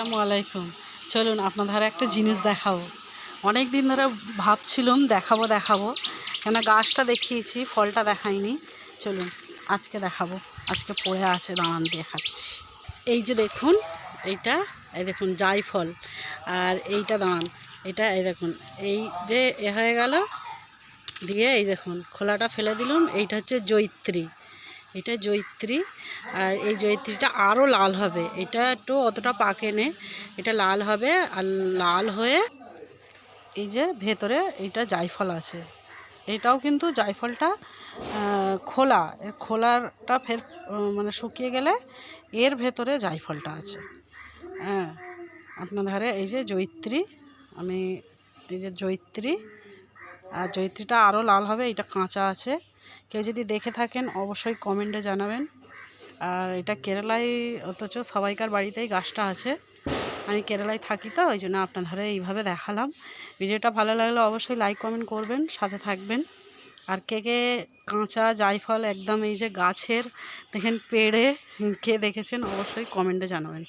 আসসালামু আলাইকুম। চলুন আপনাদের একটা জিনিস দেখাবো। অনেক দিন ধরে ভাবছিলাম দেখাবো কেন গাছটা দেখিয়েছি, ফলটা দেখাইনি। চলুন আজকে দেখাবো। আজকে পড়ে আছে, দাঁড়ান দেখাচ্ছি। এই যে দেখুন, এই দেখুন জায়ফল। আর এইটা দাঁড়ান, এই দেখুন, এই যে হয়ে গেল দিয়ে এই দেখুন খোলাটা ফেলে দিলাম। এইটা হচ্ছে জয়িত্রী, এটা জয়িত্রী। আর এই জয়িত্রীটা আরও লাল হবে, এটা একটু অতটা পাকেনে, এটা লাল হবে। আর লাল হয়ে এই যে ভেতরে এইটা জায়ফল আছে, এটাও কিন্তু জায়ফলটা খোলাটা ফের মানে শুকিয়ে গেলে এর ভেতরে জায়ফলটা আছে। হ্যাঁ, আপনার ধারে এই যে জয়িত্রী, আমি এই যে জয়িত্রী, আর জয়িত্রীটা আরও লাল হবে। এটা কাঁচা আছে, কেউ যদি দেখে থাকেন অবশ্যই কমেন্টে জানাবেন। আর এটা কেরালায়, অথচ সবাইকার বাড়িতেই গাছটা আছে। আমি কেরালায় থাকি তো, ওই জন্য আপনার ধারে এইভাবে দেখালাম। ভিডিওটা ভালো লাগলে অবশ্যই লাইক কমেন্ট করবেন, সাথে থাকবেন। আর কে কে কাঁচা জায়ফল একদম এই যে গাছের দেখেন পেড়ে কে দেখেছেন অবশ্যই কমেন্টে জানাবেন।